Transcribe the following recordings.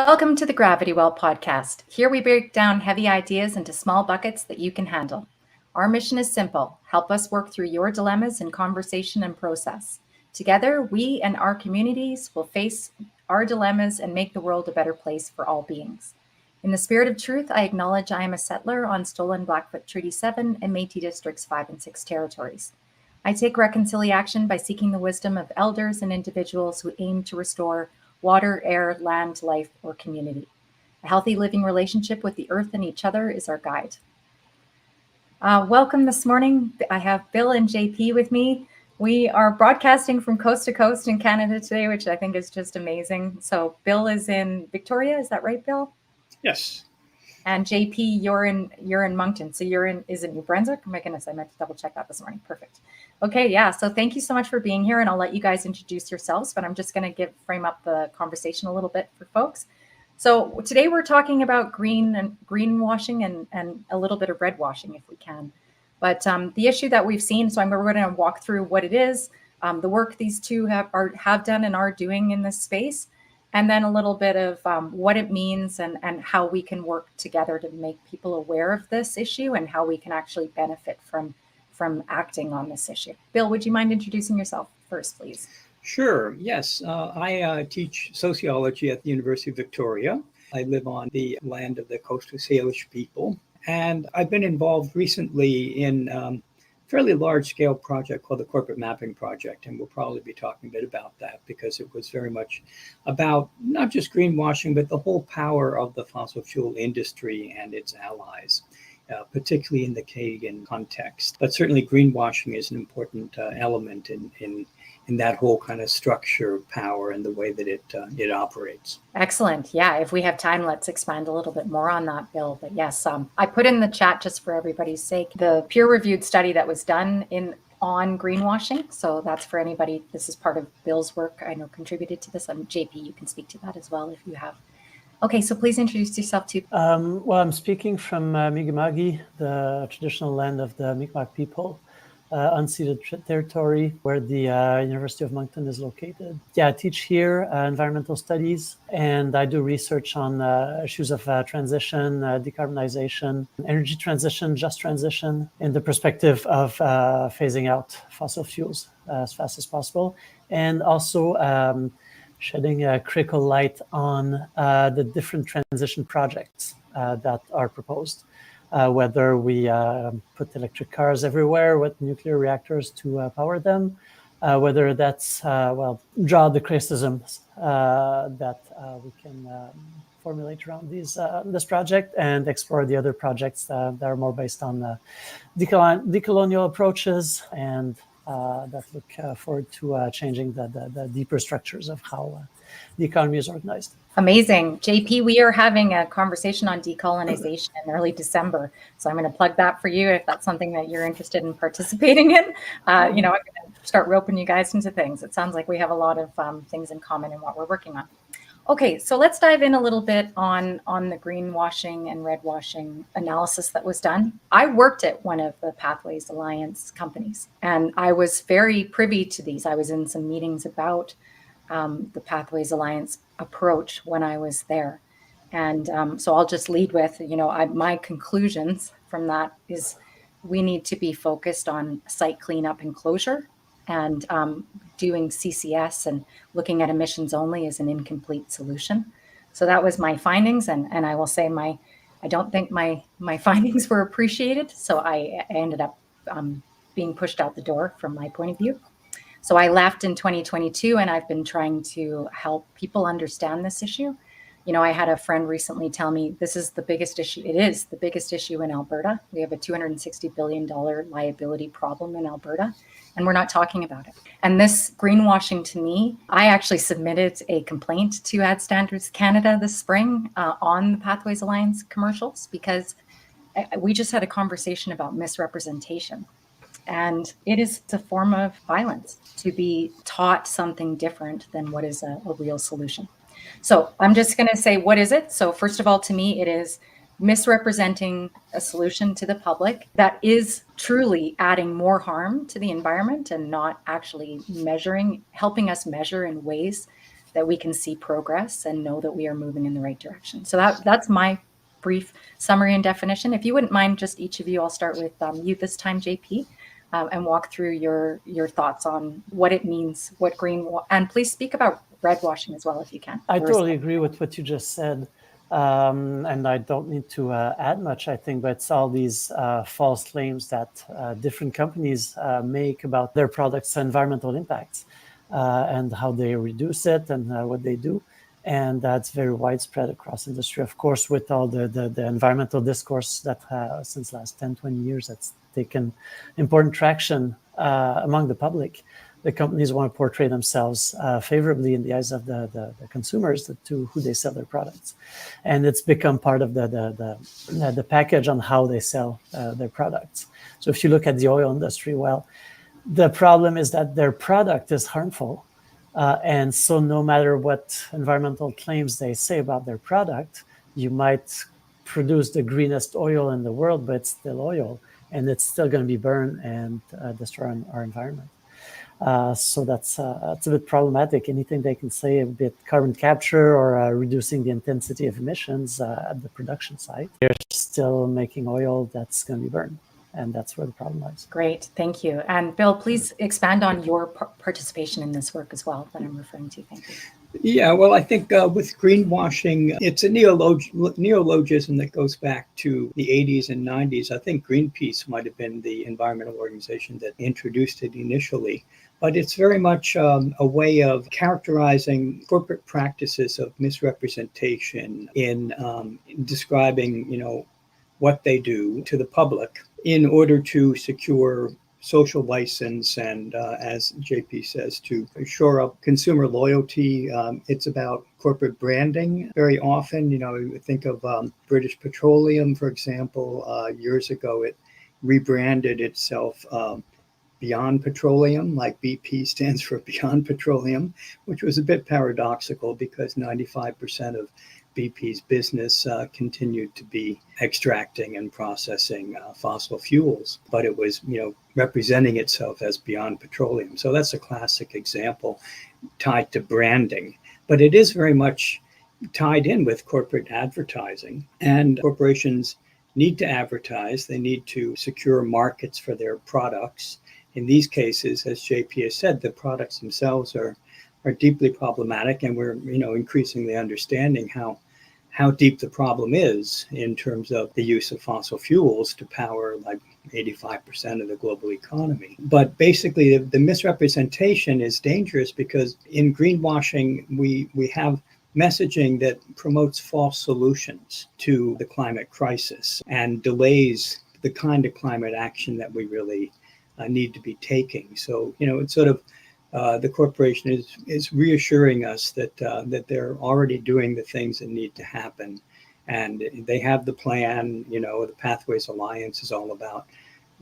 Welcome to the Gravity Well podcast. Here we break down heavy ideas into small buckets that you can handle. Our mission is simple: help us work through your dilemmas in conversation and process. Together, we and our communities will face our dilemmas and make the world a better place for all beings. In the spirit of truth, I acknowledge I am a settler on stolen Blackfoot Treaty 7 and Métis Districts 5 and 6 territories. I take reconciliation by seeking the wisdom of elders and individuals who aim to restore water, air, land, life, or community. A healthy living relationship with the earth and each other is our guide. Welcome this morning. I have Bill and JP with me. We are broadcasting from coast to coast in Canada today, which I think is just amazing. So Bill is in Victoria, is that right, Bill? Yes. And JP, you're in Moncton. So is it New Brunswick? Oh my goodness, I meant to double check that this morning. Perfect. Okay, yeah. So thank you so much for being here, and I'll let you guys introduce yourselves, but I'm just going to frame up the conversation a little bit for folks. So today we're talking about greenwashing and a little bit of red washing if we can. But the issue that we've seen, so we're going to walk through what it is, the work these two have done and are doing in this space, and then a little bit of what it means and how we can work together to make people aware of this issue and how we can actually benefit from acting on this issue. Bill, would you mind introducing yourself first, please? Sure. Yes. I teach sociology at the University of Victoria. I live on the land of the Coastal Salish people, and I've been involved recently in a fairly large-scale project called the Corporate Mapping Project, and we'll probably be talking a bit about that because it was very much about not just greenwashing, but the whole power of the fossil fuel industry and its allies. Particularly in the Canadian context. But certainly greenwashing is an important element in that whole kind of structure of power and the way that it operates. Excellent. Yeah, if we have time, let's expand a little bit more on that, Bill. But yes, I put in the chat, just for everybody's sake, the peer-reviewed study that was done on greenwashing. So that's for anybody. This is part of Bill's work, I know, contributed to this. And JP, you can speak to that as well if you have. Okay, so please introduce yourself too. Well, I'm speaking from Mi'kma'ki, the traditional land of the Mi'kmaq people, unceded territory where the University of Moncton is located. Yeah, I teach here environmental studies, and I do research on issues of transition, decarbonization, energy transition, just transition, in the perspective of phasing out fossil fuels as fast as possible, and also shedding a critical light on the different transition projects that are proposed, whether we put electric cars everywhere with nuclear reactors to power them, whether that's, draw the criticisms that we can formulate around this project and explore the other projects that are more based on decolonial approaches and that look forward to changing the deeper structures of how the economy is organized. Amazing. JP, we are having a conversation on decolonization in early December. So I'm going to plug that for you if that's something that you're interested in participating in. I'm going to start roping you guys into things. It sounds like we have a lot of things in common in what we're working on. Okay, so let's dive in a little bit on the greenwashing and red washing analysis that was done. I worked at one of the Pathways Alliance companies, and I was very privy to these. I was in some meetings about the Pathways Alliance approach when I was there. And so I'll just lead with, my conclusions from that is we need to be focused on site cleanup and closure, and doing CCS and looking at emissions only is an incomplete solution. So that was my findings, and I will say I don't think my findings were appreciated. So I ended up being pushed out the door from my point of view. So I left in 2022, and I've been trying to help people understand this issue. I had a friend recently tell me this is the biggest issue. It is the biggest issue in Alberta. We have a $260 billion liability problem in Alberta, and we're not talking about it. And this greenwashing, to me, I actually submitted a complaint to Ad Standards Canada this spring on the Pathways Alliance commercials, because we just had a conversation about misrepresentation. And it is a form of violence to be taught something different than what is a real solution. So I'm just going to say, what is it? So first of all, to me, it is misrepresenting a solution to the public that is truly adding more harm to the environment and not actually helping us measure in ways that we can see progress and know that we are moving in the right direction. So that's my brief summary and definition. If you wouldn't mind, just each of you, I'll start with you this time, JP, and walk through your thoughts on what it means, what and please speak about red washing as well if you can. I totally agree with what you just said. And I don't need to add much, I think, but it's all these false claims that different companies make about their products' environmental impacts and how they reduce it and what they do. And that's very widespread across industry. Of course, with all the environmental discourse that since last 10, 20 years, that's taken important traction among the public. The companies want to portray themselves favorably in the eyes of the consumers to who they sell their products. And it's become part of the package on how they sell their products. So if you look at the oil industry, well, the problem is that their product is harmful. And so no matter what environmental claims they say about their product, you might produce the greenest oil in the world, but it's still oil, and it's still going to be burned and destroy our environment. So that's a bit problematic. Anything they can say about carbon capture or reducing the intensity of emissions at the production site, they're still making oil that's going to be burned. And that's where the problem lies. Great, thank you. And Bill, please expand on your participation in this work as well that I'm referring to. Thank you. Yeah, well, I think with greenwashing, it's a neologism that goes back to the 80s and 90s. I think Greenpeace might have been the environmental organization that introduced it initially. But it's very much a way of characterizing corporate practices of misrepresentation in describing, what they do to the public in order to secure social license and, as JP says, to shore up consumer loyalty. It's about corporate branding very often. You think of British Petroleum, for example. Years ago, it rebranded itself Beyond Petroleum, like BP stands for Beyond Petroleum, which was a bit paradoxical because 95% of BP's business continued to be extracting and processing fossil fuels, but it was, representing itself as Beyond Petroleum. So that's a classic example tied to branding, but it is very much tied in with corporate advertising. And corporations need to advertise. They need to secure markets for their products. In these cases, as JP has said, the products themselves are deeply problematic, and we're, increasingly understanding how deep the problem is in terms of the use of fossil fuels to power like 85% of the global economy. But basically, the misrepresentation is dangerous because in greenwashing, we have messaging that promotes false solutions to the climate crisis and delays the kind of climate action that we really need to be taking. So, it's sort of the corporation is reassuring us that they're already doing the things that need to happen, and they have the plan. The Pathways Alliance is all about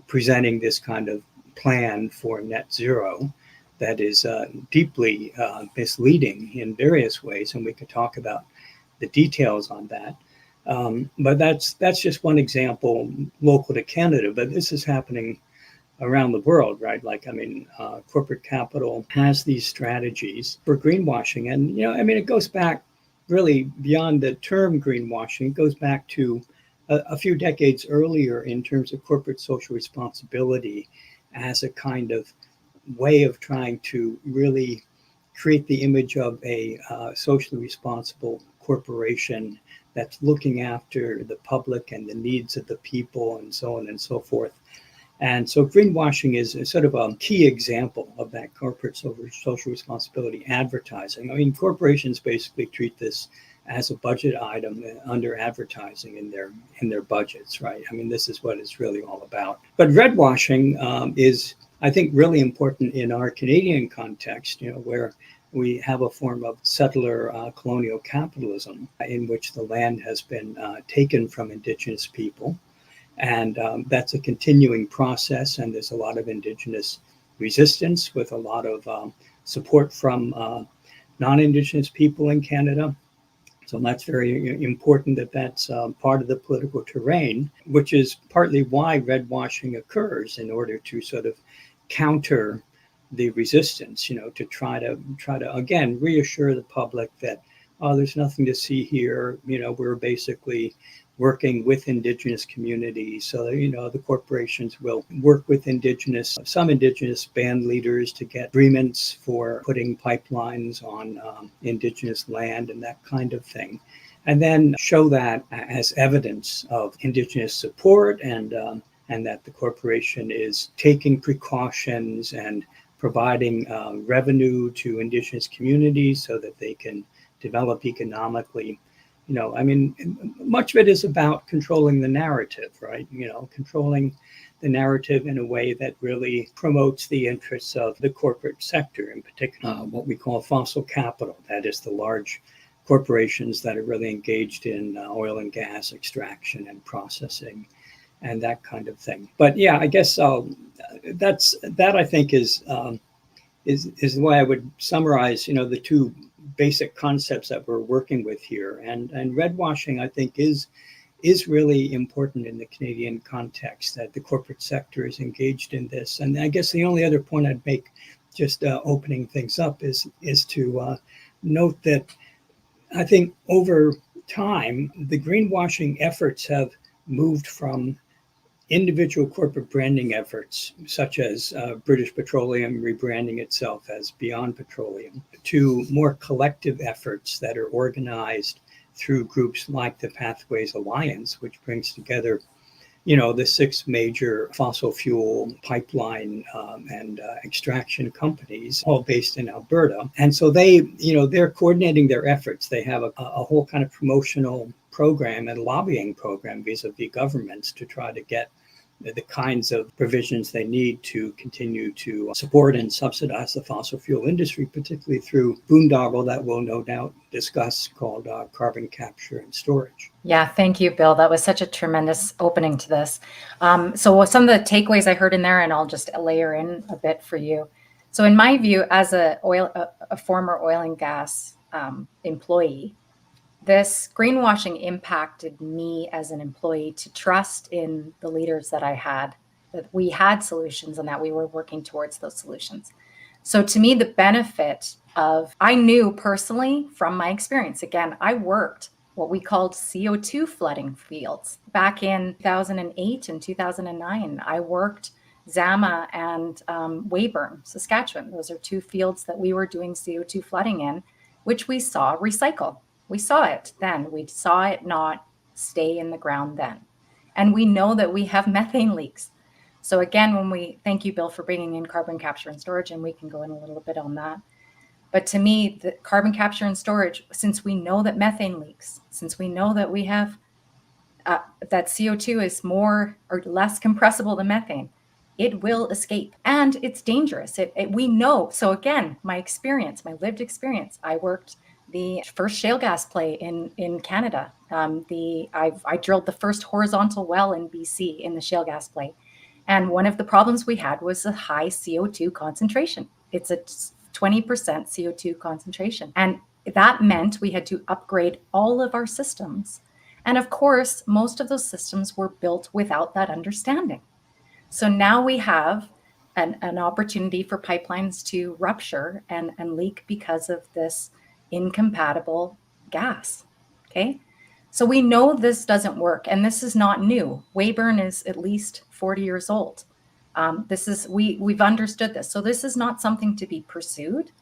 presenting this kind of plan for net zero that is deeply misleading in various ways, and we could talk about the details on that. But that's just one example local to Canada, but this is happening around the world, right? Corporate capital has these strategies for greenwashing. And, it goes back really beyond the term greenwashing. It goes back to a few decades earlier in terms of corporate social responsibility as a kind of way of trying to really create the image of a socially responsible corporation that's looking after the public and the needs of the people and so on and so forth. And so greenwashing is sort of a key example of that corporate social responsibility advertising. Corporations basically treat this as a budget item under advertising in their budgets, right? This is what it's really all about. But redwashing is, I think, really important in our Canadian context, where we have a form of settler colonial capitalism in which the land has been taken from Indigenous people. And that's a continuing process, and there's a lot of Indigenous resistance with a lot of support from non-Indigenous people in Canada. So that's very important that that's part of the political terrain, which is partly why redwashing occurs, in order to sort of counter the resistance, to try to again reassure the public that, oh, there's nothing to see here. We're basically working with indigenous communities, so that, the corporations will work with some indigenous band leaders to get agreements for putting pipelines on indigenous land and that kind of thing, and then show that as evidence of indigenous support, and that the corporation is taking precautions and providing revenue to indigenous communities so that they can develop economically. Much of it is about controlling the narrative, right? Controlling the narrative in a way that really promotes the interests of the corporate sector, in particular, what we call fossil capital. That is the large corporations that are really engaged in oil and gas extraction and processing and that kind of thing. But yeah, I guess that I think is the way I would summarize, the two basic concepts that we're working with here. And red washing, I think, is really important in the Canadian context, that the corporate sector is engaged in this. And I guess the only other point I'd make, just opening things up, is to note that I think over time, the greenwashing efforts have moved from individual corporate branding efforts, such as British Petroleum rebranding itself as Beyond Petroleum, to more collective efforts that are organized through groups like the Pathways Alliance, which brings together, the 6 major fossil fuel pipeline and extraction companies, all based in Alberta. And so they're coordinating their efforts. They have a whole kind of promotional program and lobbying program vis-a-vis governments to try to get the kinds of provisions they need to continue to support and subsidize the fossil fuel industry, particularly through boondoggle that we'll no doubt discuss, called carbon capture and storage. Yeah, thank you, Bill. That was such a tremendous opening to this. So some of the takeaways I heard in there, and I'll just layer in a bit for you. So in my view, as a former oil and gas employee, this greenwashing impacted me as an employee to trust in the leaders that I had, that we had solutions and that we were working towards those solutions. So to me, the benefit I knew personally from my experience, again, I worked what we called CO2 flooding fields back in 2008 and 2009. I worked Zama and Weyburn, Saskatchewan. Those are 2 fields that we were doing CO2 flooding in, which we saw recycle. We saw it then. We saw it not stay in the ground then. And we know that we have methane leaks. So again, thank you, Bill, for bringing in carbon capture and storage, and we can go in a little bit on that. But to me, the carbon capture and storage, since we know that methane leaks, since we know that we have that CO2 is more or less compressible than methane, it will escape, and it's dangerous. We know. So again, my lived experience, I worked the first shale gas play in Canada. I drilled the first horizontal well in BC in the shale gas play. And one of the problems we had was a high CO2 concentration. It's a 20% CO2 concentration. And that meant we had to upgrade all of our systems. And of course, most of those systems were built without that understanding. So now we have an opportunity for pipelines to rupture and leak because of this incompatible gas. Okay. So we know this doesn't work, and this is not new. Weyburn is at least 40 years old. We've understood this. So this is not something to be pursued,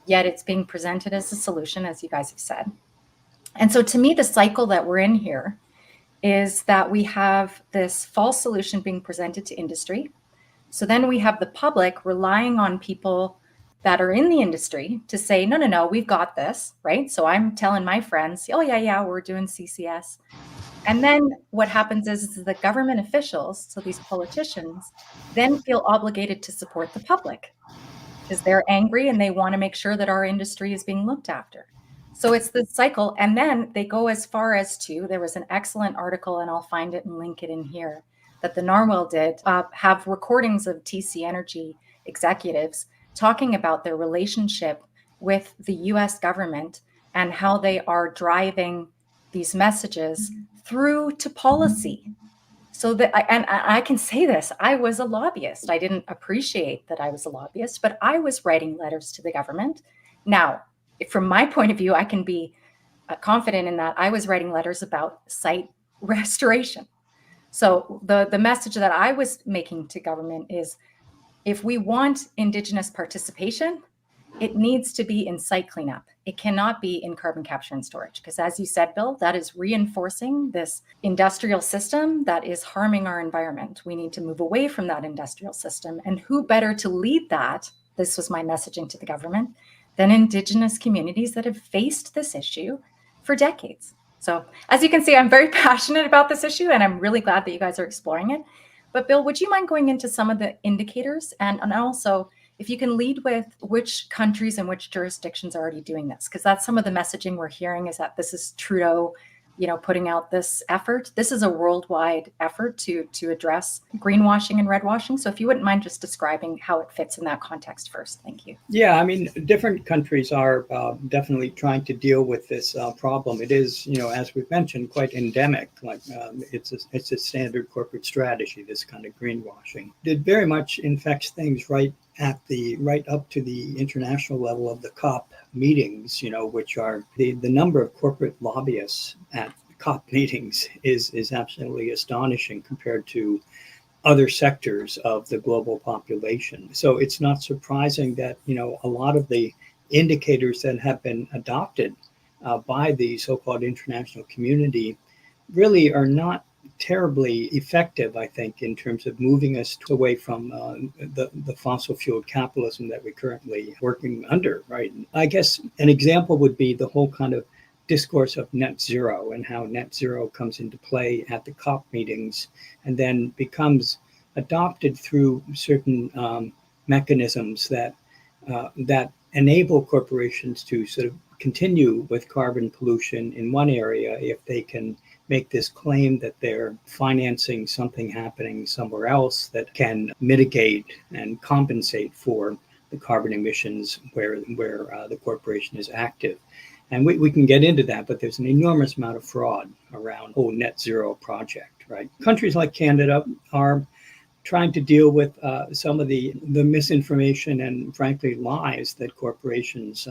yet it's being presented as a solution, as you guys have said. And so to me, the cycle that we're in here is that we have this false solution being presented to industry. So then we have the public relying on people that are in the industry to say, no, we've got this, right? So I'm telling my friends, oh yeah, we're doing CCS. And then what happens is the government officials, so these politicians, then feel obligated to support the public because they're angry and they want to make sure that our industry is being looked after. So it's the cycle. And then they go as far as there was an excellent article, and I'll find it and link it in here, that the Narwhal did have recordings of TC Energy executives talking about their relationship with the US government and how they are driving these messages through to policy. So that, and I can say this, I was a lobbyist. I didn't appreciate that I was a lobbyist, but I was writing letters to the government. Now, from my point of view, I can be confident in that I was writing letters about site restoration. So the message that I was making to government is, if we want Indigenous participation, it needs to be in site cleanup. It cannot be in carbon capture and storage, because as you said, Bill, that is reinforcing this industrial system that is harming our environment. We need to move away from that industrial system. And who better to lead that? This was my messaging to the government, than Indigenous communities that have faced this issue for decades. So as you can see, I'm very passionate about this issue, and I'm really glad that you guys are exploring it. But Bill, would you mind going into some of the indicators, and also if you can lead with which countries and which jurisdictions are already doing this? Because that's some of the messaging we're hearing, is that this is Trudeau, putting out this effort. This is a worldwide effort to address greenwashing and redwashing. So if you wouldn't mind just describing how it fits in that context first. Thank you. Yeah, I mean, different countries are definitely trying to deal with this problem. It is, as we've mentioned, quite endemic. Like it's a standard corporate strategy, this kind of greenwashing. It very much infects things right up to the international level of the COP meetings, which are the number of corporate lobbyists at COP meetings is absolutely astonishing compared to other sectors of the global population. So it's not surprising that, a lot of the indicators that have been adopted by the so-called international community really are not terribly effective, I think, in terms of moving us away from the fossil fuel capitalism that we're currently working under, right? I guess an example would be the whole kind of discourse of net zero, and how net zero comes into play at the COP meetings and then becomes adopted through certain mechanisms that enable corporations to sort of continue with carbon pollution in one area if they can make this claim that they're financing something happening somewhere else that can mitigate and compensate for the carbon emissions where the corporation is active. And we can get into that, but there's an enormous amount of fraud around the whole net zero project, right? Countries like Canada are trying to deal with some of the misinformation and, frankly, lies that corporations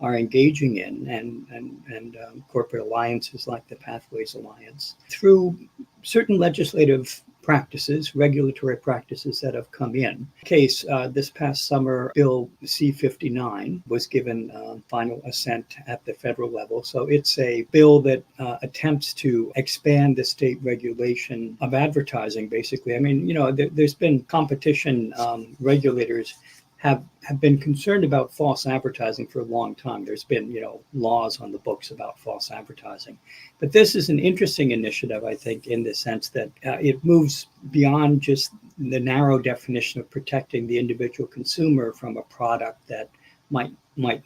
are engaging in, and corporate alliances like the Pathways Alliance, through certain legislative practices, regulatory practices that have come in. This past summer, Bill C-59 was given final assent at the federal level. So it's a bill that attempts to expand the state regulation of advertising, basically. I mean, there's been competition. Regulators have been concerned about false advertising for a long time. There's been, laws on the books about false advertising. But this is an interesting initiative, I think, in the sense that it moves beyond just the narrow definition of protecting the individual consumer from a product that might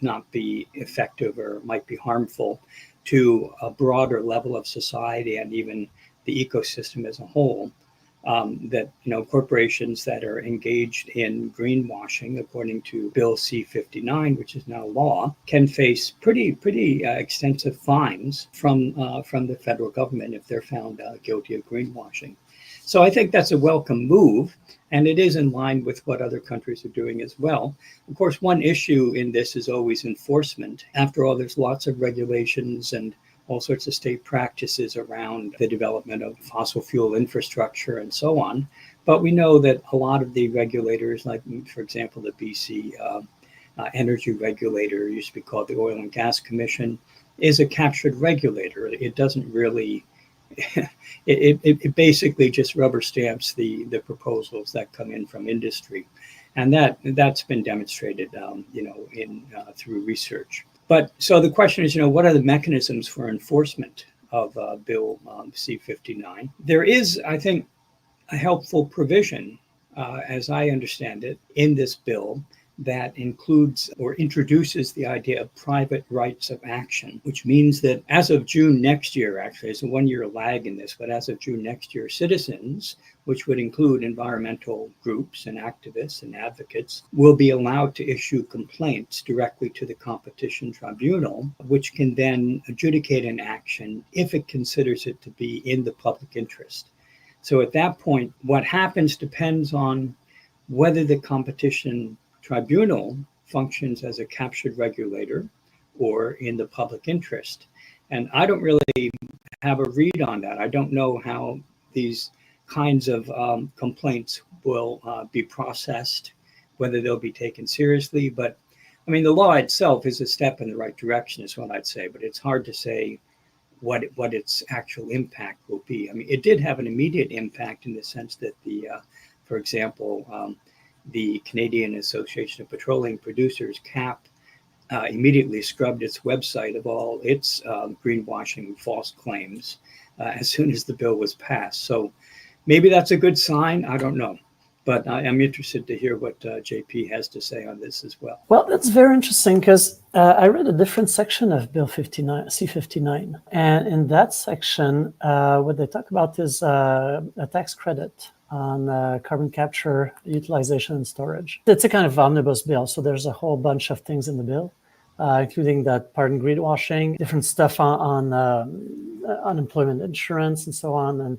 not be effective or might be harmful, to a broader level of society and even the ecosystem as a whole. That corporations that are engaged in greenwashing, according to Bill C-59, which is now law, can face pretty extensive fines from the federal government if they're found guilty of greenwashing. So I think that's a welcome move, and it is in line with what other countries are doing as well. Of course, one issue in this is always enforcement. After all, there's lots of regulations and all sorts of state practices around the development of fossil fuel infrastructure and so on. But we know that a lot of the regulators, like, for example, the BC energy regulator, used to be called the Oil and Gas Commission, is a captured regulator. It doesn't really, it basically just rubber stamps the proposals that come in from industry. And that's been demonstrated, through research. But so the question is, what are the mechanisms for enforcement of Bill C-59? There is, I think, a helpful provision, as I understand it, in this bill that includes or introduces the idea of private rights of action, which means that as of June next year, actually, it's a 1-year lag in this, but as of June next year, citizens, which would include environmental groups and activists and advocates, will be allowed to issue complaints directly to the competition tribunal, which can then adjudicate an action if it considers it to be in the public interest. So at that point, what happens depends on whether the competition tribunal functions as a captured regulator or in the public interest. And I don't really have a read on that. I don't know how these kinds of complaints will be processed, whether they'll be taken seriously. But I mean, the law itself is a step in the right direction, is what I'd say. But it's hard to say what its actual impact will be. I mean, it did have an immediate impact in the sense that for example, the Canadian Association of Petroleum Producers, CAP, immediately scrubbed its website of all its greenwashing false claims as soon as the bill was passed. So maybe that's a good sign. I don't know. But I'm interested to hear what JP has to say on this as well. Well, that's very interesting because I read a different section of Bill 59, C-59. And in that section, what they talk about is a tax credit on carbon capture, utilization, and storage. It's a kind of omnibus bill, so there's a whole bunch of things in the bill, including that pardon greenwashing, different stuff on unemployment insurance and so on, and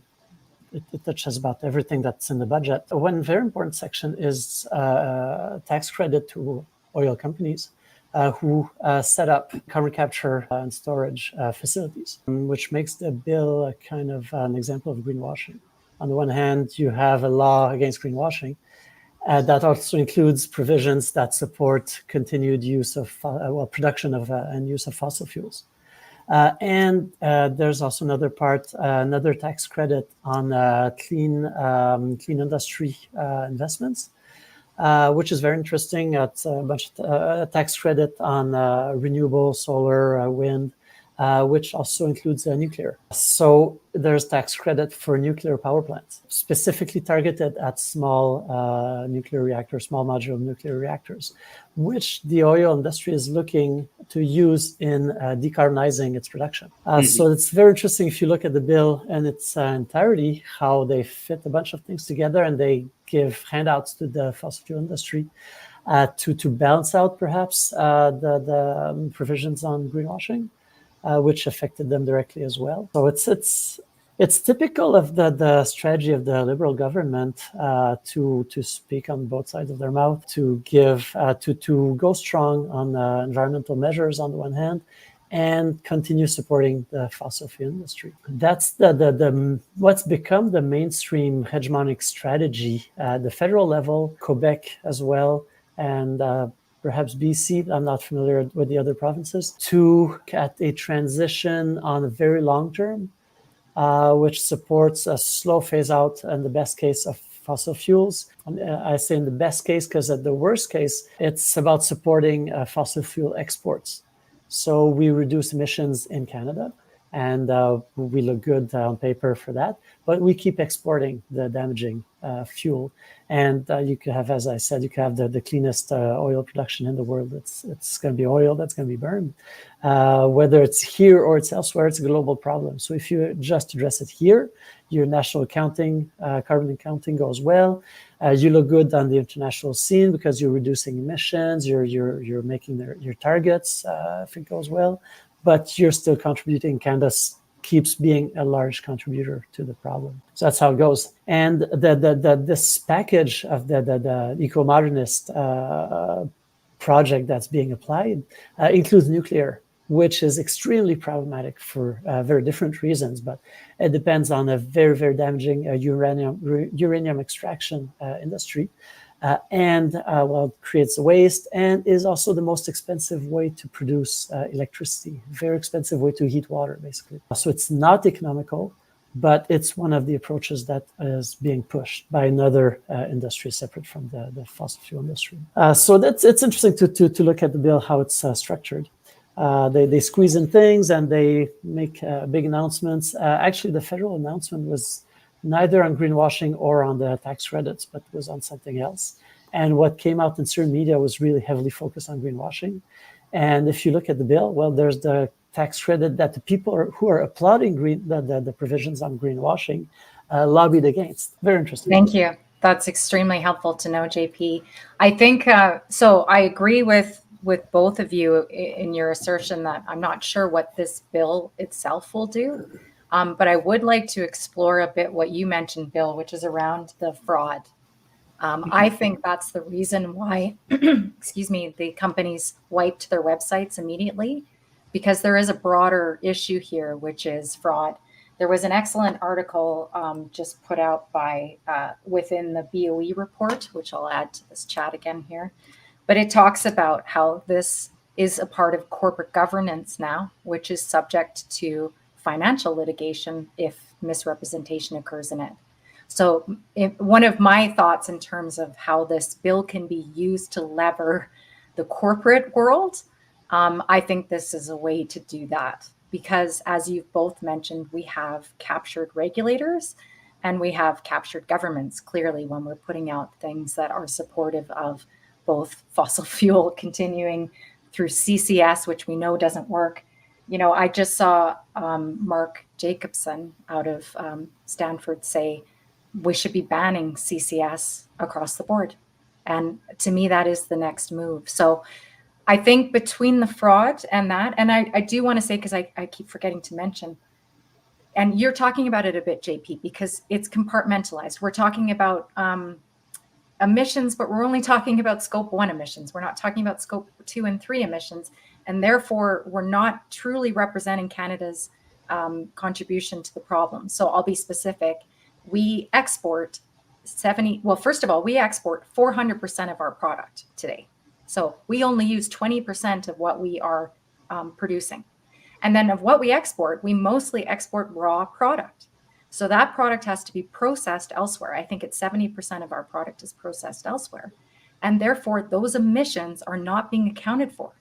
it touches about everything that's in the budget. One very important section is tax credit to oil companies who set up carbon capture and storage facilities, which makes the bill a kind of an example of greenwashing. On the one hand, you have a law against greenwashing that also includes provisions that support continued use of, production of and use of fossil fuels. And there's also another part, another tax credit on clean industry investments, which is very interesting. It's a bunch of tax credit on renewable solar, wind, which also includes nuclear. So there's tax credit for nuclear power plants, specifically targeted at small nuclear reactors, small modular nuclear reactors, which the oil industry is looking to use in decarbonizing its production. So it's very interesting if you look at the bill in its entirety, how they fit a bunch of things together and they give handouts to the fossil fuel industry to balance out perhaps the provisions on greenwashing. Which affected them directly as well. So it's typical of the strategy of the Liberal government to speak on both sides of their mouth, to give to go strong on environmental measures on the one hand, and continue supporting the fossil fuel industry. That's the what's become the mainstream hegemonic strategy at the federal level, Quebec as well, and perhaps BC, I'm not familiar with the other provinces, to at a transition on a very long term, which supports a slow phase out in the best case of fossil fuels. I say in the best case because at the worst case, it's about supporting fossil fuel exports. So we reduce emissions in Canada, and we look good on paper for that, but we keep exporting the damaging fuel. And you could have, as I said, you could have the cleanest oil production in the world. It's going to be oil that's going to be burned. Whether it's here or it's elsewhere, it's a global problem. So if you just address it here, your national accounting, carbon accounting goes well. You look good on the international scene because you're reducing emissions, you're making your targets if it goes well, but you're still contributing. Canada keeps being a large contributor to the problem. So that's how it goes. And this package of the eco-modernist project that's being applied includes nuclear, which is extremely problematic for very different reasons, but it depends on a very, very damaging uranium extraction industry. And creates waste and is also the most expensive way to produce electricity, very expensive way to heat water, basically. So it's not economical, but it's one of the approaches that is being pushed by another industry separate from the fossil fuel industry. So it's interesting to look at the bill, how it's structured. They squeeze in things and they make big announcements. Actually, the federal announcement was neither on greenwashing or on the tax credits, but was on something else. And what came out in certain media was really heavily focused on greenwashing. And if you look at the bill, well, there's the tax credit that the people who are applauding the provisions on greenwashing lobbied against. Very interesting. Thank you. That's extremely helpful to know, JP. I think, so I agree with both of you in your assertion that I'm not sure what this bill itself will do. But I would like to explore a bit what you mentioned, Bill, which is around the fraud. I think that's the reason why, excuse me, the companies wiped their websites immediately, because there is a broader issue here, which is fraud. There was an excellent article just put out by within the BOE report, which I'll add to this chat again here. But it talks about how this is a part of corporate governance now, which is subject to financial litigation if misrepresentation occurs in it. So one of my thoughts in terms of how this bill can be used to lever the corporate world, I think this is a way to do that. Because as you've both mentioned, we have captured regulators and we have captured governments clearly when we're putting out things that are supportive of both fossil fuel continuing through CCS, which we know doesn't work. You know, I just saw Mark Jacobson out of Stanford say we should be banning CCS across the board. And to me, that is the next move. So I think between the fraud and that, and I do want to say, because I keep forgetting to mention, and you're talking about it a bit, JP, because it's compartmentalized. We're talking about emissions, but we're only talking about scope 1 emissions. We're not talking about scope 2 and 3 emissions. And therefore, we're not truly representing Canada's contribution to the problem. So I'll be specific. We export first of all, we export 400% of our product today. So we only use 20% of what we are producing. And then of what we export, we mostly export raw product. So that product has to be processed elsewhere. I think it's 70% of our product is processed elsewhere. And therefore, those emissions are not being accounted for.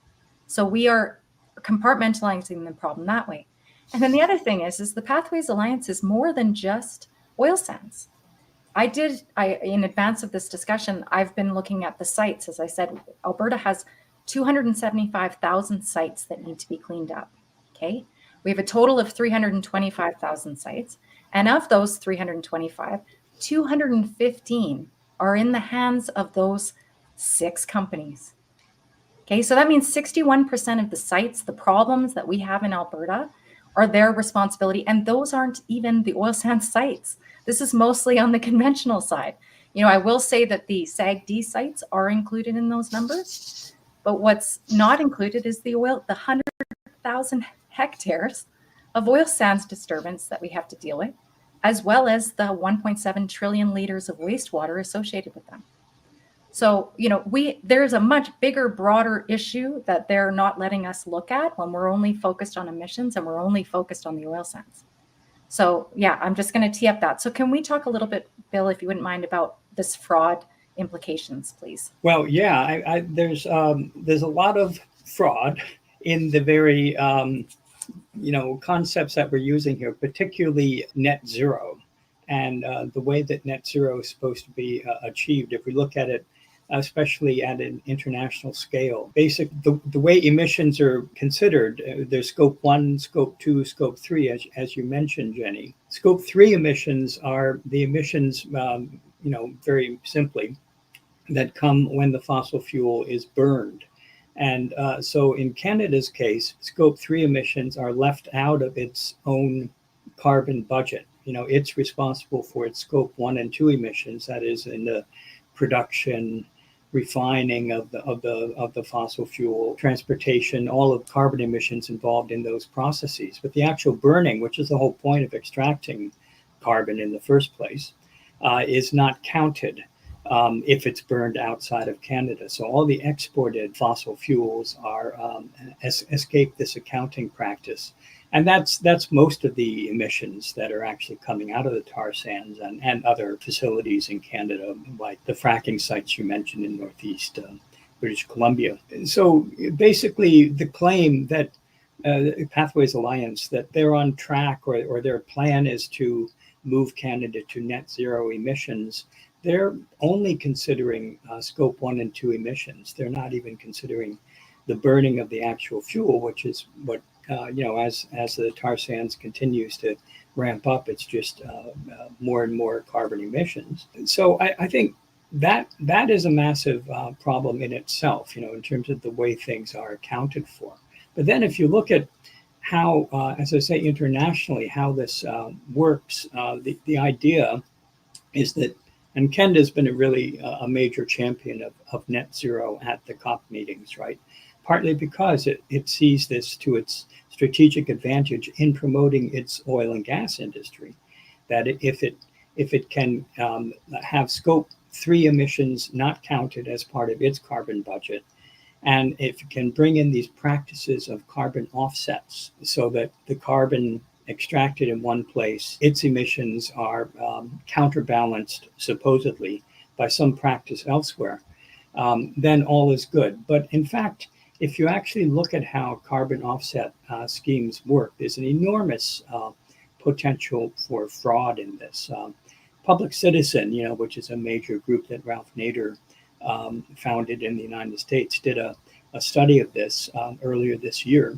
So we are compartmentalizing the problem that way. And then the other thing is the Pathways Alliance is more than just oil sands. In advance of this discussion, I've been looking at the sites. As I said, Alberta has 275,000 sites that need to be cleaned up. Okay. We have a total of 325,000 sites. And of those 325, 215 are in the hands of those 6 companies. Okay. So that means 61% of the sites, the problems that we have in Alberta, are their responsibility. And those aren't even the oil sands sites. This is mostly on the conventional side. You know, I will say that the SAGD sites are included in those numbers, but what's not included is the 100,000 hectares of oil sands disturbance that we have to deal with, as well as the 1.7 trillion liters of wastewater associated with them. So, you know, there's a much bigger, broader issue that they're not letting us look at when we're only focused on emissions and we're only focused on the oil sands. So, yeah, I'm just going to tee up that. So can we talk a little bit, Bill, if you wouldn't mind, about this fraud implications, please? Well, yeah, there's a lot of fraud in the very, concepts that we're using here, particularly net zero and the way that net zero is supposed to be achieved. If we look at it, especially at an international scale, the way emissions are considered, there's scope 1, scope 2, scope 3, as you mentioned, Jenny. Scope 3 emissions are the emissions, very simply, that come when the fossil fuel is burned. And so in Canada's case, scope 3 emissions are left out of its own carbon budget. You know, it's responsible for its scope 1 and 2 emissions, that is in the production, refining of the fossil fuel, transportation, all of carbon emissions involved in those processes. But the actual burning, which is the whole point of extracting carbon in the first place, is not counted if it's burned outside of Canada. So all the exported fossil fuels are escape this accounting practice. And that's most of the emissions that are actually coming out of the tar sands and other facilities in Canada, like the fracking sites you mentioned in Northeast British Columbia. So basically the claim that Pathways Alliance, that they're on track or their plan is to move Canada to net zero emissions, they're only considering scope 1 and 2 emissions. They're not even considering the burning of the actual fuel, which is what as the tar sands continues to ramp up, it's just more and more carbon emissions. So I think that is a massive problem in itself, in terms of the way things are accounted for. But then if you look at how, as I say, internationally, how this works. The idea is that, and Canada's been a major champion of net zero at the COP meetings, right? Partly because it sees this to its strategic advantage in promoting its oil and gas industry. That if it can have scope 3 emissions not counted as part of its carbon budget, and if it can bring in these practices of carbon offsets so that the carbon extracted in one place, its emissions are counterbalanced supposedly by some practice elsewhere, then all is good. But in fact, if you actually look at how carbon offset schemes work, there's an enormous potential for fraud in this. Public Citizen, which is a major group that Ralph Nader founded in the United States, did a study of this earlier this year.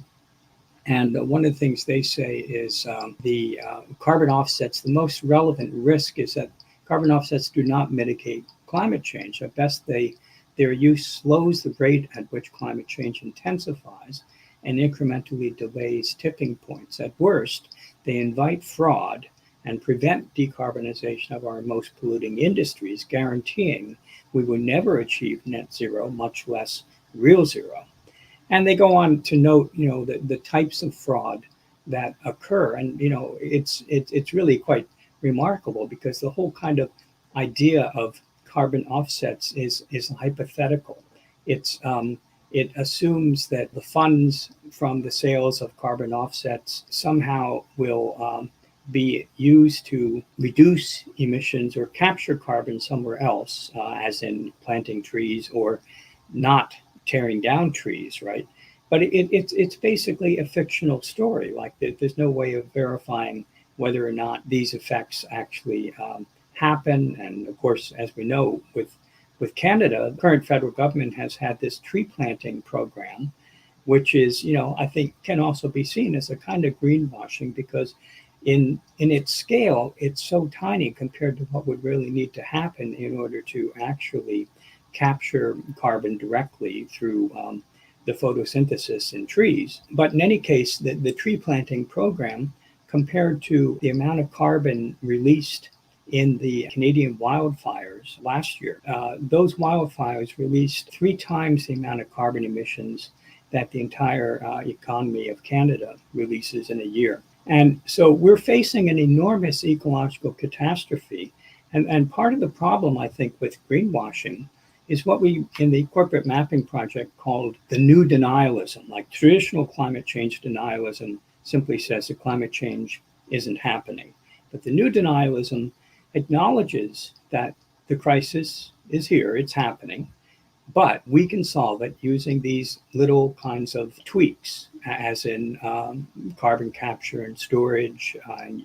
And one of the things they say is the carbon offsets, the most relevant risk is that carbon offsets do not mitigate climate change. At best, their use slows the rate at which climate change intensifies and incrementally delays tipping points. At worst, they invite fraud and prevent decarbonization of our most polluting industries, guaranteeing we will never achieve net zero, much less real zero. And they go on to note, the types of fraud that occur, and it's really quite remarkable because the whole kind of idea of carbon offsets is hypothetical. It assumes that the funds from the sales of carbon offsets somehow will be used to reduce emissions or capture carbon somewhere else, as in planting trees or not tearing down trees, right? But it's basically a fictional story. Like there's no way of verifying whether or not these effects actually happen. And of course, as we know, with Canada, the current federal government has had this tree planting program, which is, I think can also be seen as a kind of greenwashing because in its scale, it's so tiny compared to what would really need to happen in order to actually capture carbon directly through the photosynthesis in trees. But in any case, the tree planting program, compared to the amount of carbon released in the Canadian wildfires last year, those wildfires released 3 times the amount of carbon emissions that the entire economy of Canada releases in a year. And so we're facing an enormous ecological catastrophe. And part of the problem, I think, with greenwashing is what we in the corporate mapping project called the new denialism. Like traditional climate change denialism simply says that climate change isn't happening. But the new denialism acknowledges that the crisis is here, it's happening, but we can solve it using these little kinds of tweaks, as in carbon capture and storage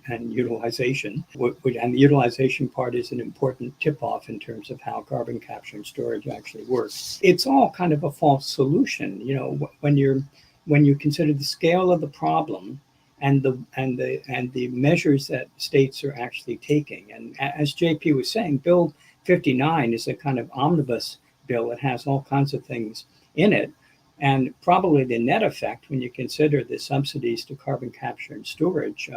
and utilization. And the utilization part is an important tip-off in terms of how carbon capture and storage actually works. It's all kind of a false solution, when you consider the scale of the problem and the measures that states are actually taking. And as JP was saying, Bill 59 is a kind of omnibus bill. It has all kinds of things in it. And probably the net effect, when you consider the subsidies to carbon capture and storage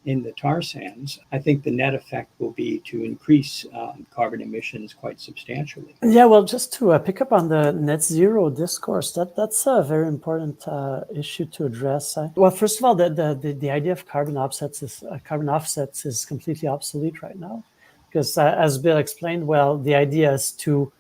in the tar sands, I think the net effect will be to increase carbon emissions quite substantially. Yeah, well, just to pick up on the net zero discourse, that's a very important issue to address. Well, first of all, the idea of carbon offsets is completely obsolete right now, because as Bill explained, well, the idea is to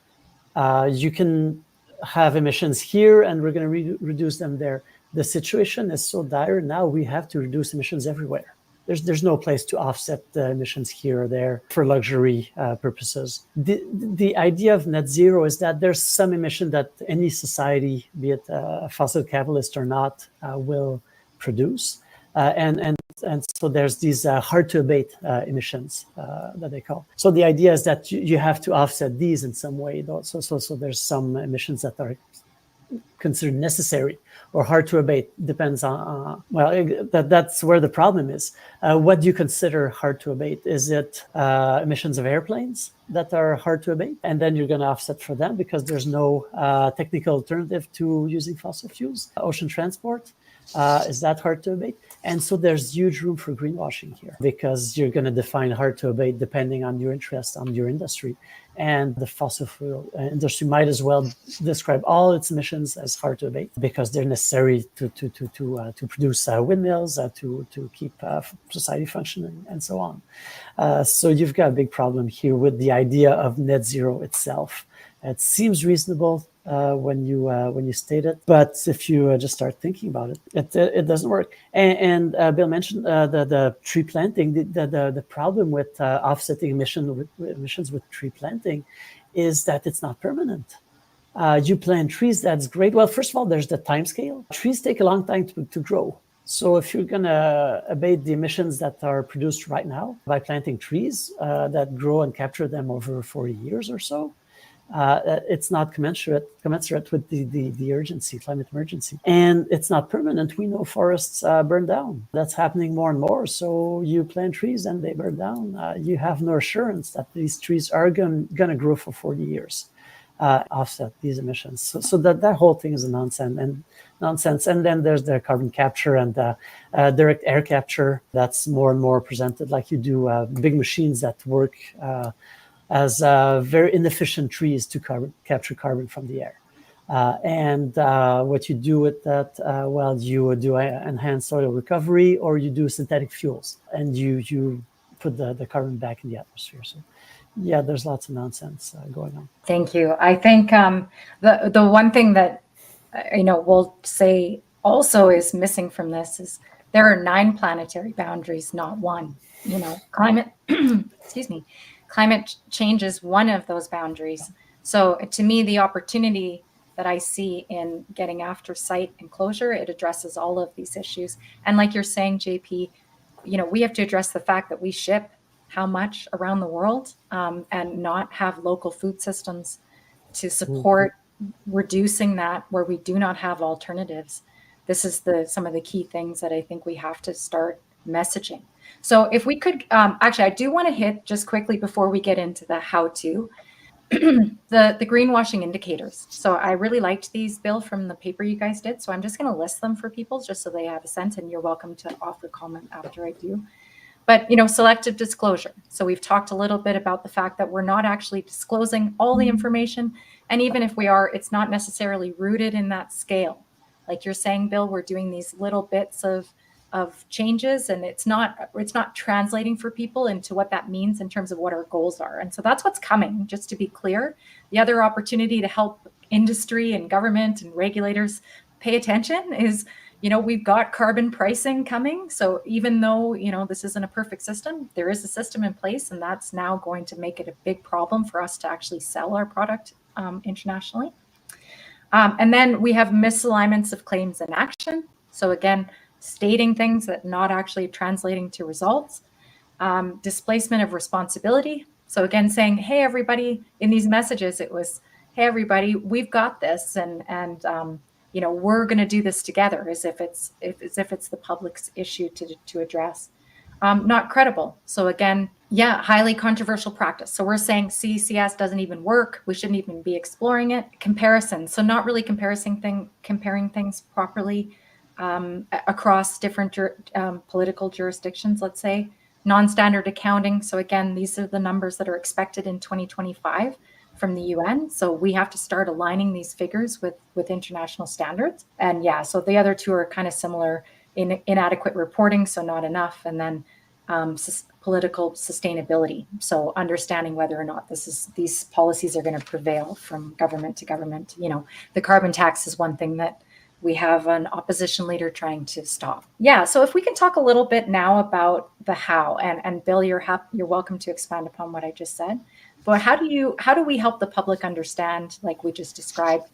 you can have emissions here and we're going to reduce them there. The situation is so dire now, we have to reduce emissions everywhere. There's no place to offset the emissions here or there for luxury purposes. The idea of net zero is that there's some emission that any society, be it fossil capitalist or not, will produce. And so there's these hard to abate emissions that they call. So the idea is that you have to offset these in some way. So there's some emissions that are considered necessary or hard to abate. Depends on, that's where the problem is. What do you consider hard to abate? Is it emissions of airplanes that are hard to abate? And then you're going to offset for them because there's no technical alternative to using fossil fuels. Ocean transport. Is that hard to abate? And so there's huge room for greenwashing here, because you're going to define hard to abate depending on your interest, on your industry. And the fossil fuel industry might as well describe all its emissions as hard to abate, because they're necessary to produce windmills, to keep society functioning, and so on. So you've got a big problem here with the idea of net zero itself. It seems reasonable when you state it, but if you just start thinking about it, it doesn't work. And Bill mentioned the tree planting. The problem with offsetting emissions with tree planting is that it's not permanent. You plant trees, that's great. Well, first of all, there's the time scale. Trees take a long time to grow. So if you're going to abate the emissions that are produced right now by planting trees that grow and capture them over 40 years or so, it's not commensurate with the urgency, climate emergency. And it's not permanent. We know forests burn down. That's happening more and more. So you plant trees and they burn down. You have no assurance that these trees are going to grow for 40 years, offset these emissions. So that whole thing is a nonsense. And then there's the carbon capture and direct air capture. That's more and more presented like you do big machines that work as very inefficient trees to capture carbon from the air. And what you do with that, well, you do enhanced soil recovery, or you do synthetic fuels, and you put the carbon back in the atmosphere. So yeah, there's lots of nonsense going on. Thank you. I think the one thing that we'll say also is missing from this is there are 9 planetary boundaries, not one. Climate, excuse me. Climate change is one of those boundaries. So to me, the opportunity that I see in getting after site enclosure, it addresses all of these issues. And like you're saying, JP, we have to address the fact that we ship how much around the world and not have local food systems to support reducing that where we do not have alternatives. This is some of the key things that I think we have to start messaging. So if we could, actually, I do want to hit just quickly before we get into the how-to, the greenwashing indicators. So I really liked these, Bill, from the paper you guys did. So I'm just going to list them for people just so they have a sense, and you're welcome to offer comment after I do. But, selective disclosure. So we've talked a little bit about the fact that we're not actually disclosing all the information. And even if we are, it's not necessarily rooted in that scale. Like you're saying, Bill, we're doing these little bits of changes, and it's not translating for people into what that means in terms of what our goals are. And so that's what's coming, just to be clear. The other opportunity to help industry and government and regulators pay attention is, we've got carbon pricing coming. So even though, this isn't a perfect system, there is a system in place, and that's now going to make it a big problem for us to actually sell our product internationally. And then we have misalignments of claims and action. So again, stating things that not actually translating to results, displacement of responsibility. So again, saying, hey, everybody, in these messages, it was, hey, everybody, we've got this, and we're going to do this together, as if it's the public's issue to address. Not credible. So again, highly controversial practice. So we're saying CCS doesn't even work. We shouldn't even be exploring it. Comparison. So not really comparing things properly across different political jurisdictions, let's say. Non-standard accounting. So again, these are the numbers that are expected in 2025 from the UN. So we have to start aligning these figures with international standards. And so the other two are kind of similar. Inadequate reporting, so not enough. And then political sustainability. So understanding whether or not these policies are going to prevail from government to government. The carbon tax is one thing that we have an opposition leader trying to stop. So if we can talk a little bit now about the how, and Bill, you're welcome to expand upon what I just said. But how do we help the public understand, like we just described,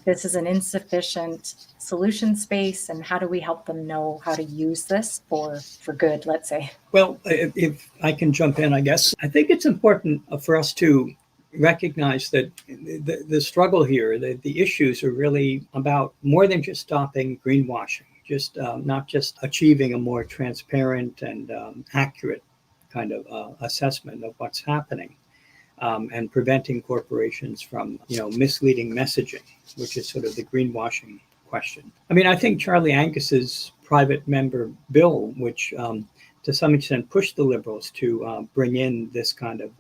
this is an insufficient solution space, and how do we help them know how to use this for good, let's say? Well, if I can jump in, I guess, I think it's important for us to recognize that the struggle here, the issues are really about more than just stopping greenwashing, not just achieving a more transparent and accurate kind of assessment of what's happening, and preventing corporations from misleading messaging, which is sort of the greenwashing question. I mean, I think Charlie Angus's private member bill, which to some extent pushed the Liberals to bring in this kind of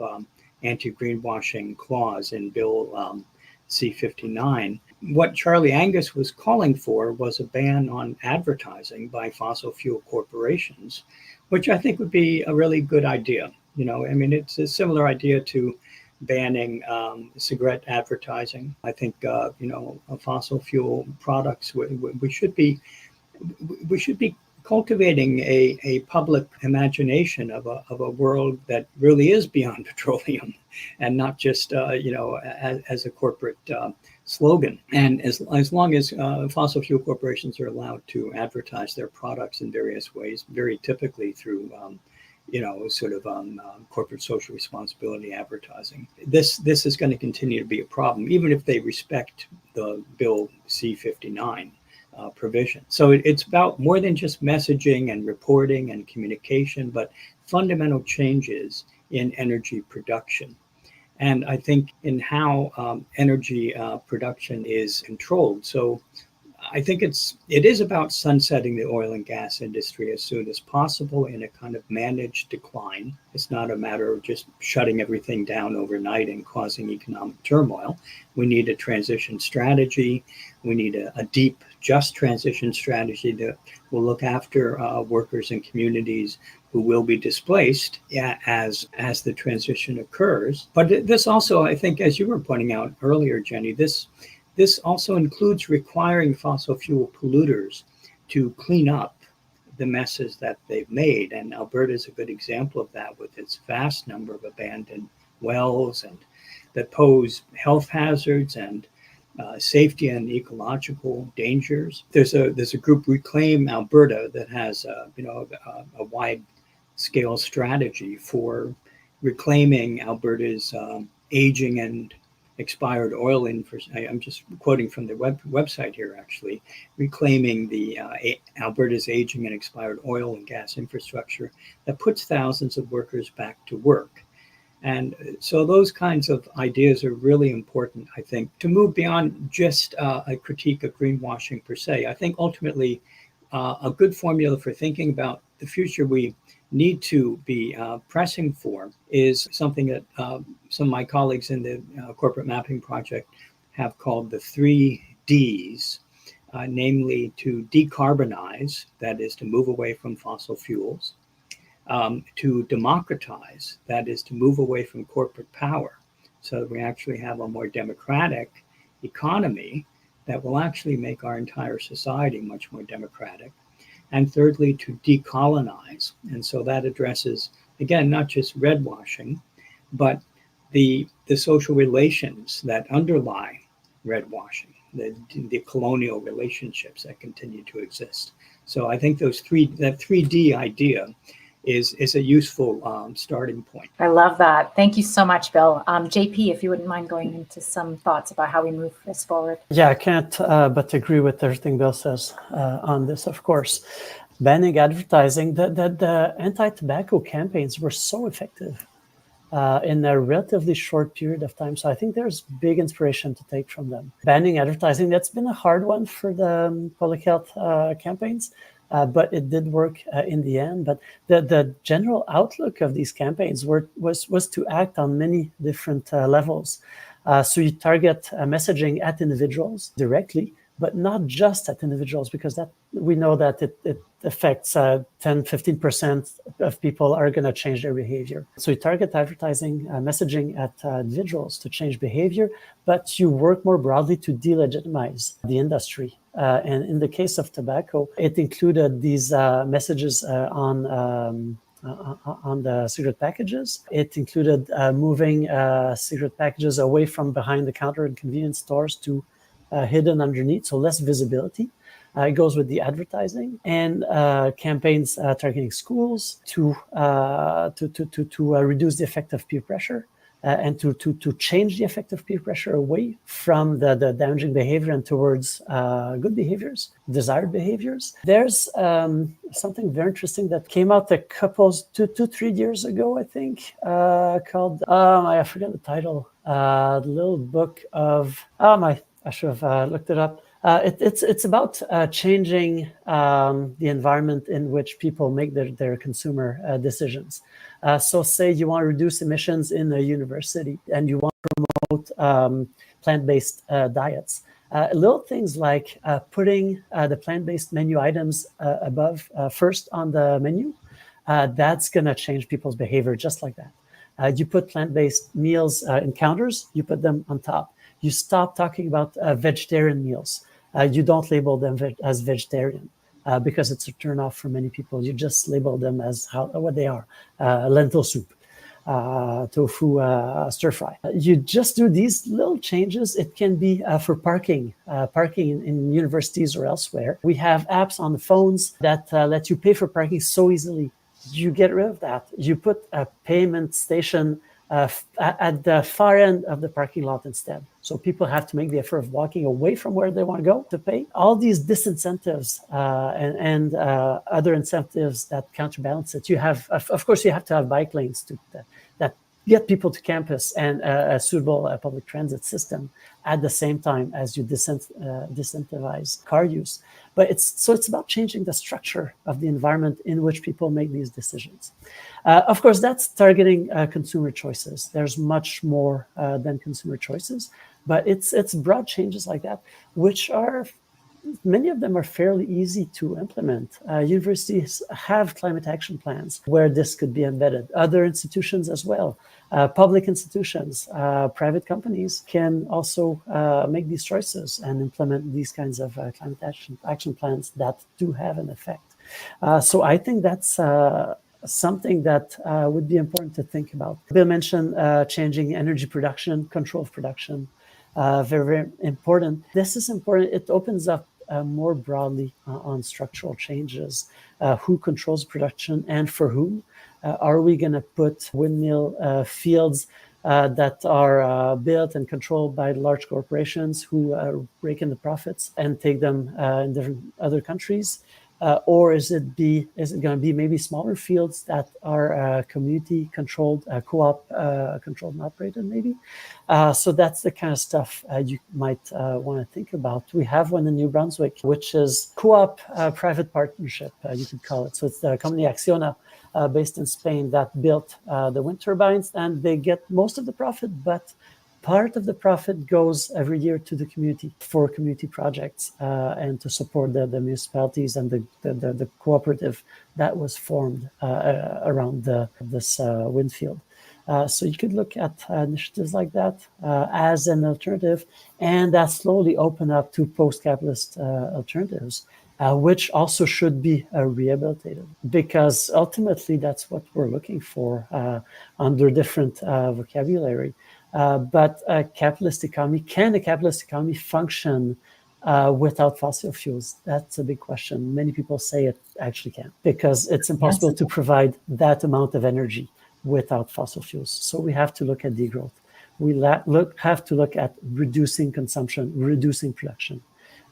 anti-greenwashing clause in Bill C-59. What Charlie Angus was calling for was a ban on advertising by fossil fuel corporations, which I think would be a really good idea. You know, I mean, it's a similar idea to banning cigarette advertising. I think, fossil fuel products, we should be cultivating a public imagination of a world that really is beyond petroleum and not just, as a corporate slogan. And as long as fossil fuel corporations are allowed to advertise their products in various ways, very typically through corporate social responsibility advertising. This is going to continue to be a problem, even if they respect the Bill C-59 provision. So it's about more than just messaging and reporting and communication, but fundamental changes in energy production. And I think in how energy production is controlled. So I think it is about sunsetting the oil and gas industry as soon as possible in a kind of managed decline. It's not a matter of just shutting everything down overnight and causing economic turmoil. We need a transition strategy. We need a deep, just transition strategy that will look after workers and communities who will be displaced as the transition occurs. But this also, I think, as you were pointing out earlier, Jenny, this also includes requiring fossil fuel polluters to clean up the messes that they've made. And Alberta is a good example of that, with its vast number of abandoned wells and that pose health hazards and safety and ecological dangers. There's a group, Reclaim Alberta, that has a wide-scale strategy for reclaiming Alberta's aging and expired oil infrastructure. I'm just quoting from the website here, actually, reclaiming the Alberta's aging and expired oil and gas infrastructure that puts thousands of workers back to work. And so those kinds of ideas are really important, I think, to move beyond just a critique of greenwashing per se. I think ultimately a good formula for thinking about the future we need to be pressing for is something that some of my colleagues in the Corporate Mapping Project have called the 3 Ds, namely to decarbonize, that is to move away from fossil fuels, to democratize, that is to move away from corporate power, so that we actually have a more democratic economy that will actually make our entire society much more democratic. And thirdly, to decolonize. And so that addresses, again, not just red washing, but the social relations that underlie red washing, the colonial relationships that continue to exist. So I think that 3D idea is a useful starting point. I love that. Thank you so much, Bill. JP, if you wouldn't mind going into some thoughts about how we move this forward. Yeah, I can't but agree with everything Bill says on this, of course. Banning advertising, the anti-tobacco campaigns were so effective in a relatively short period of time. So I think there's big inspiration to take from them. Banning advertising, that's been a hard one for the public health campaigns. But it did work in the end. But the general outlook of these campaigns was to act on many different levels. So you target messaging at individuals directly, but not just at individuals, because that we know that it affects 10-15% of people are going to change their behavior. So you target advertising, messaging at individuals to change behavior, but you work more broadly to delegitimize the industry. And in the case of tobacco, it included these messages on the cigarette packages. It included moving cigarette packages away from behind the counter in convenience stores to hidden underneath, so less visibility. It goes with the advertising and campaigns targeting schools to reduce the effect of peer pressure. And to change the effect of peer pressure away from the damaging behavior and towards good behaviors, desired behaviors. There's something very interesting that came out a couple, 3 years ago, I think, called, I forget the title, the little book of, I should have looked it up. It's about changing the environment in which people make their consumer decisions. So say you want to reduce emissions in a university and you want to promote plant-based diets. Little things like putting the plant-based menu items above first on the menu, that's going to change people's behavior just like that. You put plant-based meals in counters, you put them on top. You stop talking about vegetarian meals. You don't label them as vegetarian because it's a turnoff for many people. You just label them as what they are, lentil soup, tofu, stir fry. You just do these little changes. It can be for parking in universities or elsewhere. We have apps on the phones that let you pay for parking so easily. You get rid of that. You put a payment station at the far end of the parking lot instead. So people have to make the effort of walking away from where they want to go to pay. All these disincentives and other incentives that counterbalance it. You have, of course, you have to have bike lanes that get people to campus and a suitable public transit system at the same time as you disincentivize car use. But it's about changing the structure of the environment in which people make these decisions. Of course, that's targeting consumer choices. There's much more than consumer choices, but it's broad changes like that, which are, many of them are fairly easy to implement. Universities have climate action plans where this could be embedded. Other institutions as well. Public institutions, private companies can also make these choices and implement these kinds of climate action plans that do have an effect. So I think that's something that would be important to think about. Bill mentioned changing energy production, control of production, very, very important. This is important. It opens up more broadly on structural changes. Who controls production and for whom? Are we going to put windmill fields that are built and controlled by large corporations who rake in the profits and take them in different other countries? Or is it going to be maybe smaller fields that are community controlled, co-op controlled and operated maybe? So that's the kind of stuff you might want to think about. We have one in New Brunswick, which is co-op private partnership, you could call it. So it's the company Acciona, based in Spain, that built the wind turbines, and they get most of the profit, but part of the profit goes every year to the community for community projects and to support the municipalities and the cooperative that was formed around this wind field. So you could look at initiatives like that as an alternative, and that slowly open up to post-capitalist alternatives, which also should be rehabilitated, because ultimately that's what we're looking for under different vocabulary. But a capitalist economy, can a capitalist economy function without fossil fuels? That's a big question. Many people say it actually can't, because it's impossible to provide that amount of energy without fossil fuels. So we have to look at degrowth. We have to look at reducing consumption, reducing production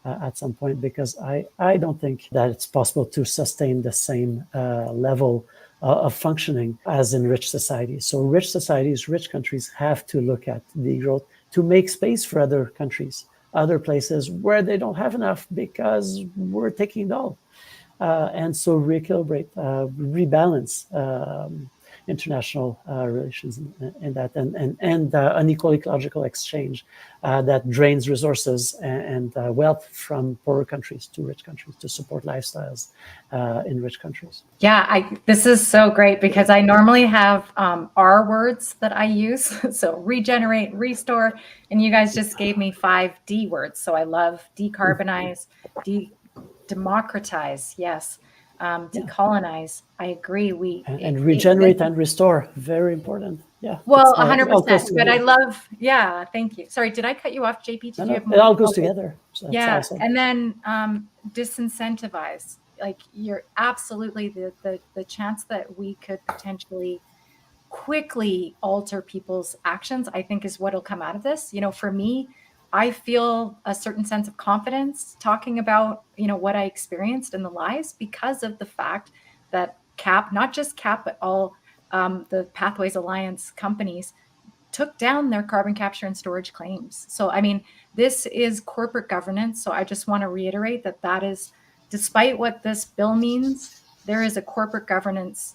at some point, because I don't think that it's possible to sustain the same level of functioning as in rich societies. So rich societies, rich countries have to look at degrowth to make space for other countries, other places where they don't have enough because we're taking it all. And so recalibrate, rebalance international relations in that, and unequal ecological exchange that drains resources and wealth from poorer countries to rich countries to support lifestyles in rich countries. Yeah, this is so great, because I normally have R words that I use. So regenerate, restore, and you guys just gave me 5 D words. So I love decarbonize, democratize, yes. Decolonize. I agree. And regenerate and restore. Very important. Yeah. Well, 100%. But I love, yeah, thank you. Sorry, did I cut you off, JP? Did you have more? It all goes together. So yeah. Awesome. And then disincentivize. Like, you're absolutely the chance that we could potentially quickly alter people's actions, I think, is what'll come out of this. You know, for me, I feel a certain sense of confidence talking about, what I experienced in the lives, because of the fact that CAP, not just CAP, but all the Pathways Alliance companies took down their carbon capture and storage claims. So, I mean, this is corporate governance. So I just want to reiterate that that is, despite what this bill means, there is a corporate governance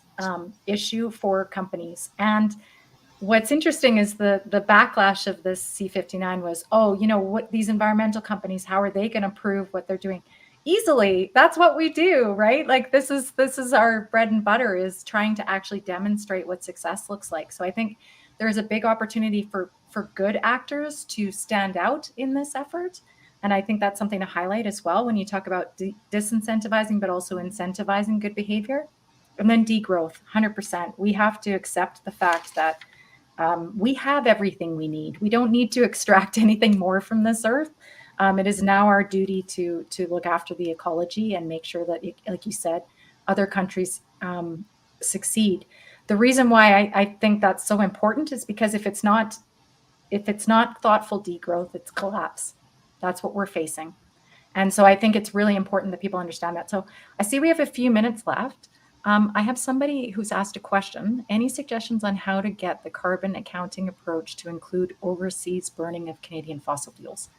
issue for companies. And what's interesting is the backlash of this C59 was, oh, you know, what these environmental companies, how are they going to prove what they're doing? Easily. That's what we do, right? Like this is our bread and butter, is trying to actually demonstrate what success looks like. So I think there's a big opportunity for good actors to stand out in this effort. And I think that's something to highlight as well when you talk about disincentivizing, but also incentivizing good behavior. And then degrowth, 100%. We have to accept the fact that we have everything we need. We don't need to extract anything more from this earth. It is now our duty to look after the ecology and make sure that, like you said, other countries succeed. The reason why I think that's so important is because if it's not thoughtful degrowth, it's collapse. That's what we're facing. And so I think it's really important that people understand that. So I see we have a few minutes left. I have somebody who's asked a question. Any suggestions on how to get the carbon accounting approach to include overseas burning of Canadian fossil fuels?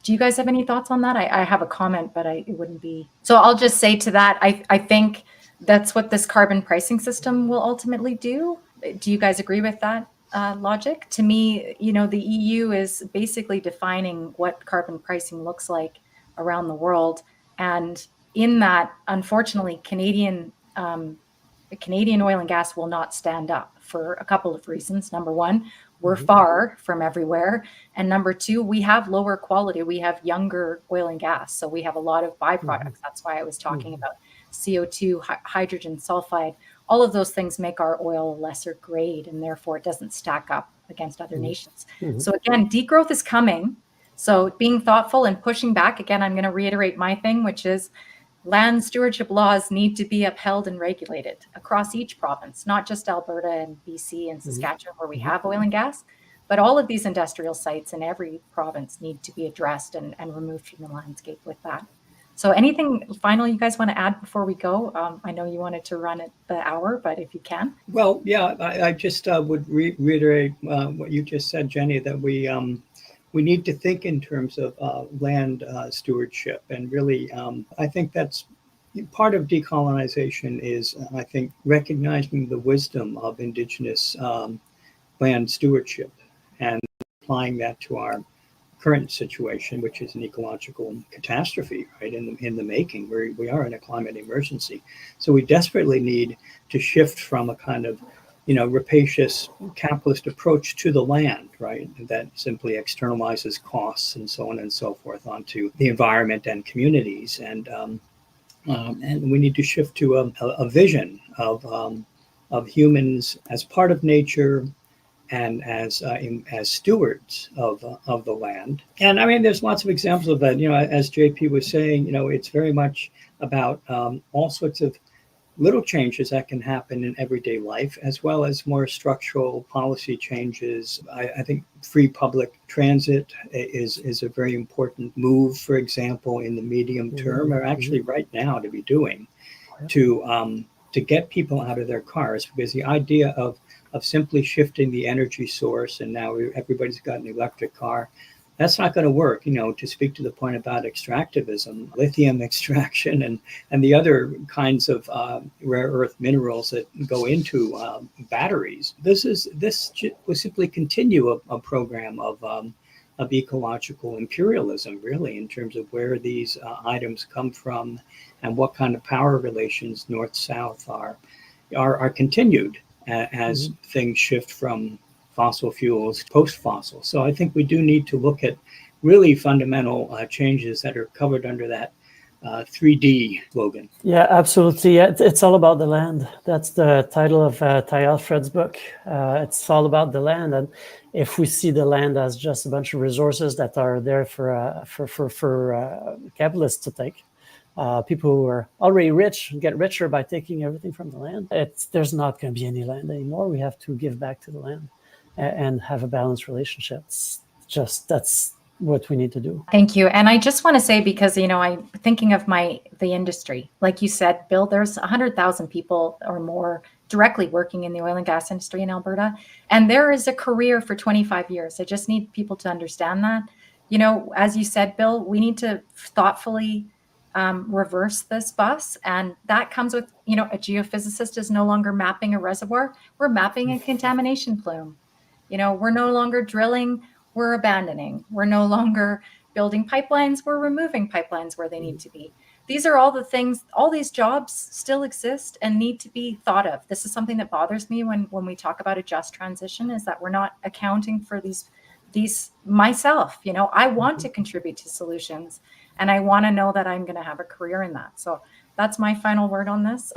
Do you guys have any thoughts on that? I have a comment, but it wouldn't be. So I'll just say to that, I think that's what this carbon pricing system will ultimately do. Do you guys agree with that logic? To me, you know, the EU is basically defining what carbon pricing looks like around the world. And in that, unfortunately, Canadian oil and gas will not stand up for a couple of reasons. Number one, we're far from everywhere. And number two, we have lower quality. We have younger oil and gas. So we have a lot of byproducts. That's why I was talking about CO2, hydrogen sulfide. All of those things make our oil lesser grade, and therefore it doesn't stack up against other nations. So again, degrowth is coming. So being thoughtful and pushing back, again, I'm going to reiterate my thing, which is land stewardship laws need to be upheld and regulated across each province, not just Alberta and BC and Saskatchewan where we have oil and gas, but all of these industrial sites in every province need to be addressed and removed from the landscape with that. So anything final you guys want to add before we go? I know you wanted to run it the hour, but if you can. Well, yeah, I just would reiterate what you just said, Jenny, that we need to think in terms of land stewardship. And really, I think that's part of decolonization is, I think, recognizing the wisdom of Indigenous land stewardship and applying that to our current situation, which is an ecological catastrophe, right, in the making, where we are in a climate emergency. So we desperately need to shift from a kind of rapacious capitalist approach to the land, right, that simply externalizes costs and so on and so forth onto the environment and communities. And we need to shift to a vision of humans as part of nature and as stewards of the land. And I mean, there's lots of examples of that. As JP was saying, it's very much about all sorts of little changes that can happen in everyday life, as well as more structural policy changes. I think free public transit is a very important move, for example, in the medium term, or actually right now to be doing, to get people out of their cars, because the idea of simply shifting the energy source and now everybody's got an electric car, that's not going to work. To speak to the point about extractivism, lithium extraction and the other kinds of rare earth minerals that go into batteries. This will simply continue a program of ecological imperialism, really, in terms of where these items come from and what kind of power relations north-south are continued as things shift from fossil fuels, post-fossil. So I think we do need to look at really fundamental changes that are covered under that 3D slogan. Yeah, absolutely. It's all about the land. That's the title of Ty Alfred's book. It's all about the land. And if we see the land as just a bunch of resources that are there for capitalists to take, people who are already rich get richer by taking everything from the land, there's not going to be any land anymore. We have to give back to the land and have a balanced relationship. That's what we need to do. Thank you. And I just want to say, because, I'm thinking of the industry, like you said, Bill, there's 100,000 people or more directly working in the oil and gas industry in Alberta. And there is a career for 25 years. I just need people to understand that. You know, as you said, Bill, we need to thoughtfully reverse this bus. And that comes with, you know, a geophysicist is no longer mapping a reservoir. We're mapping a contamination plume. You know, we're no longer drilling, we're abandoning. We're no longer building pipelines, we're removing pipelines where they need to be. These are all the things, all these jobs still exist and need to be thought of. This is something that bothers me when we talk about a just transition, is that we're not accounting for these myself. You know, I want to contribute to solutions, and I want to know that I'm going to have a career in that. So that's my final word on this.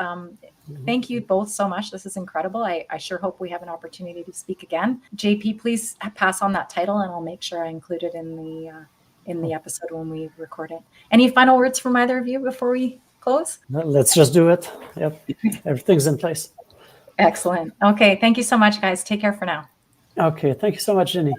Thank you both so much. This is incredible. I sure hope we have an opportunity to speak again. JP, please pass on that title, and I'll make sure I include it in the episode when we record it. Any final words from either of you before we close? Let's just do it. Yep, everything's in place. Excellent. Okay, thank you so much, guys. Take care for now. Okay, thank you so much, Jenny.